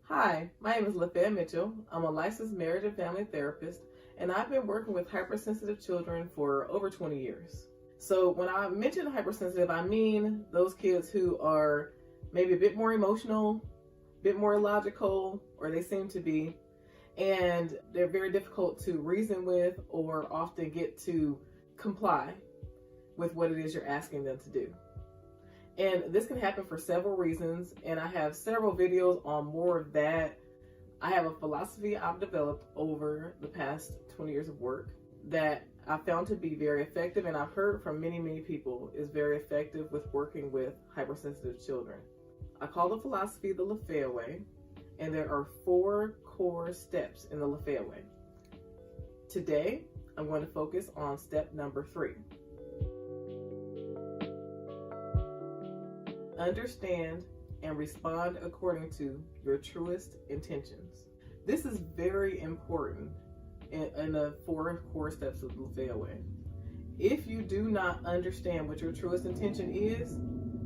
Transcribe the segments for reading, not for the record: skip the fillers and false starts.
Hi, my name is Lafayette. I'm a licensed marriage and family therapist, and I've been working with hypersensitive children for over 20 years. So when I mention hypersensitive, I mean those kids who are maybe a bit more emotional, a bit more illogical, or they seem to be, and they're very difficult to reason with or often get to comply with what it is you're asking them to do. And this can happen for several reasons, and I have several videos on more of that. I have a philosophy I've developed over the past 20 years of work that I found to be very effective, and I've heard from many people is very effective with working with hypersensitive children. I call the philosophy the Lafayette Way, and there are 4 core steps in the Lafayette Way. Today, I'm going to focus on step number 3. Understand and respond according to your truest intentions. This is very important in the 4 core steps of the Lafayette Way. If you do not understand what your truest intention is,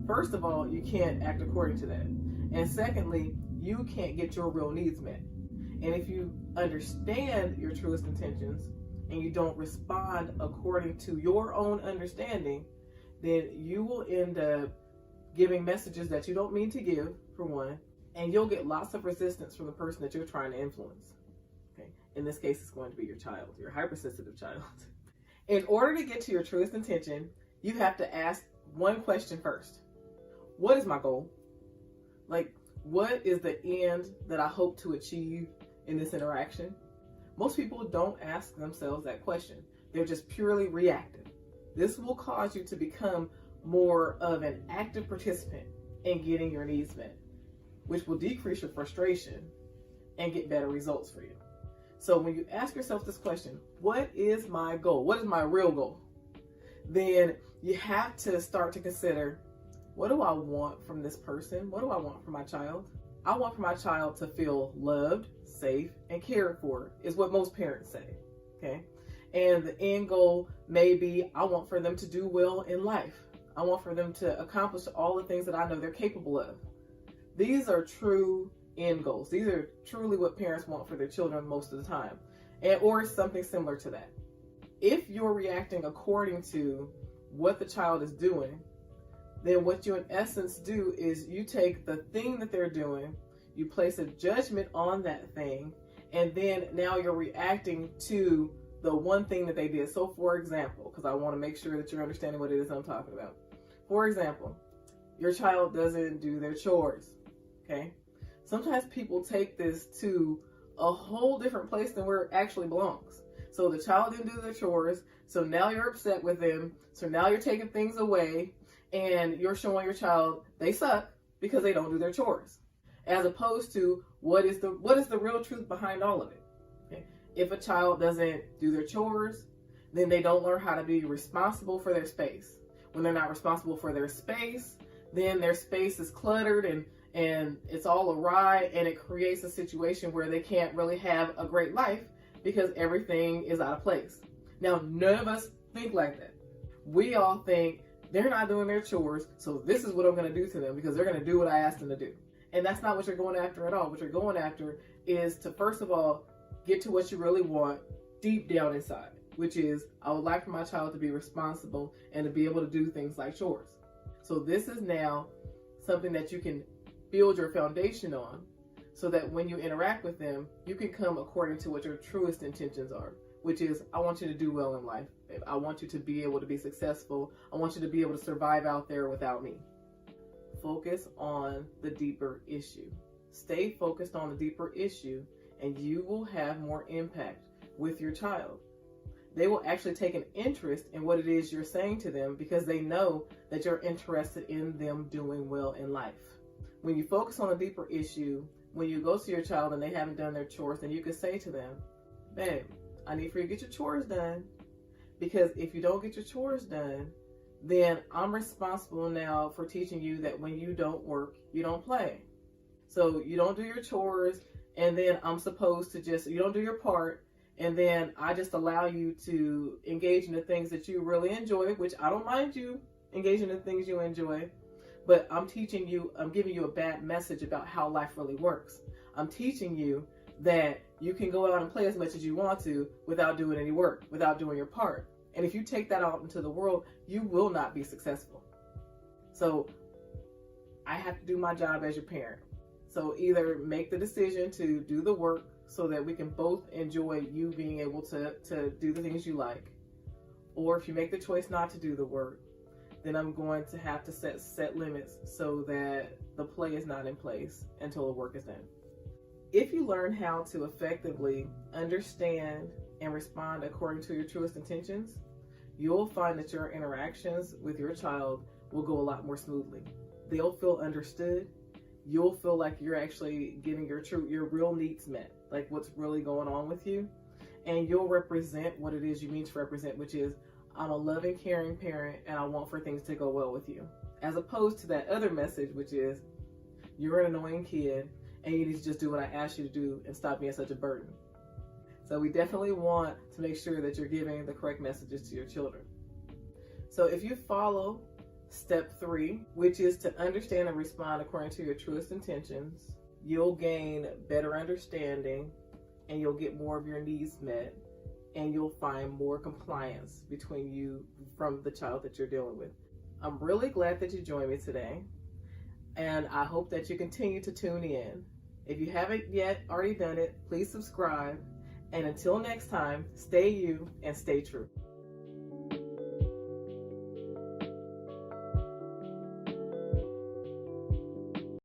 first of all, you can't act according to that. And secondly, you can't get your real needs met. And if you understand your truest intentions and you don't respond according to your own understanding, then you will end up giving messages that you don't mean to give, for one, and you'll get lots of resistance from the person that you're trying to influence. Okay? In this case, it's going to be your child, your hypersensitive child. In order to get to your truest intention, you have to ask one question first. What is my goal? Like, what is the end that I hope to achieve in this interaction? Most people don't ask themselves that question. They're just purely reactive. This will cause you to become more of an active participant in getting your needs met, which will decrease your frustration and get better results for you. So when you ask yourself this question, what is my goal? What is my real goal? Then you have to start to consider, what do I want from this person? What do I want from my child? I want for my child to feel loved, safe, and cared for, is what most parents say, okay? And the end goal may be, I want for them to do well in life. I want for them to accomplish all the things that I know they're capable of. These are true end goals. These are truly what parents want for their children most of the time, or something similar to that. If you're reacting according to what the child is doing, then what you in essence do is you take the thing that they're doing, you place a judgment on that thing, and then now you're reacting to the one thing that they did. So for example, because I want to make sure that you're understanding what it is I'm talking about. For example, your child doesn't do their chores, okay? Sometimes people take this to a whole different place than where it actually belongs. So the child didn't do their chores, so now you're upset with them, so now you're taking things away, and you're showing your child they suck because they don't do their chores. As opposed to what is the real truth behind all of it? Okay? If a child doesn't do their chores, then they don't learn how to be responsible for their space. When they're not responsible for their space, then their space is cluttered and it's all awry, and it creates a situation where they can't really have a great life because everything is out of place. Now, none of us think like that. We all think they're not doing their chores, so this is what I'm going to do to them because they're going to do what I asked them to do. And that's not what you're going after at all. What you're going after is to, first of all, get to what you really want deep down inside, which is, I would like for my child to be responsible and to be able to do things like chores. So this is now something that you can build your foundation on, so that when you interact with them, you can come according to what your truest intentions are, which is, I want you to do well in life. I want you to be able to be successful. I want you to be able to survive out there without me. Focus on the deeper issue. Stay focused on the deeper issue, and you will have more impact with your child. They will actually take an interest in what it is you're saying to them because they know that you're interested in them doing well in life. When you focus on a deeper issue, when you go to your child and they haven't done their chores, then you can say to them, babe, I need for you to get your chores done, because if you don't get your chores done, then I'm responsible now for teaching you that when you don't work, you don't play. So you don't do your chores, and then I'm supposed to you don't do your part, and then I just allow you to engage in the things that you really enjoy, which I don't mind you engaging in the things you enjoy, but I'm giving you a bad message about how life really works. I'm teaching you that you can go out and play as much as you want to without doing any work, without doing your part. And if you take that out into the world, you will not be successful. So I have to do my job as your parent. So either make the decision to do the work so that we can both enjoy you being able to do the things you like. Or if you make the choice not to do the work, then I'm going to have to set limits so that the play is not in place until the work is done. If you learn how to effectively understand and respond according to your truest intentions, you'll find that your interactions with your child will go a lot more smoothly. They'll feel understood. You'll feel like you're actually getting your real needs met, like what's really going on with you. And you'll represent what it is you mean to represent, which is, I'm a loving, caring parent, and I want for things to go well with you. As opposed to that other message, which is, you're an annoying kid, and you need to just do what I asked you to do and stop being such a burden. So we definitely want to make sure that you're giving the correct messages to your children. So if you follow step 3, which is to understand and respond according to your truest intentions, you'll gain better understanding and you'll get more of your needs met, and you'll find more compliance between you from the child that you're dealing with. I'm really glad that you joined me today, and I hope that you continue to tune in. If you haven't yet already done it, please subscribe, and until next time, stay you and stay true.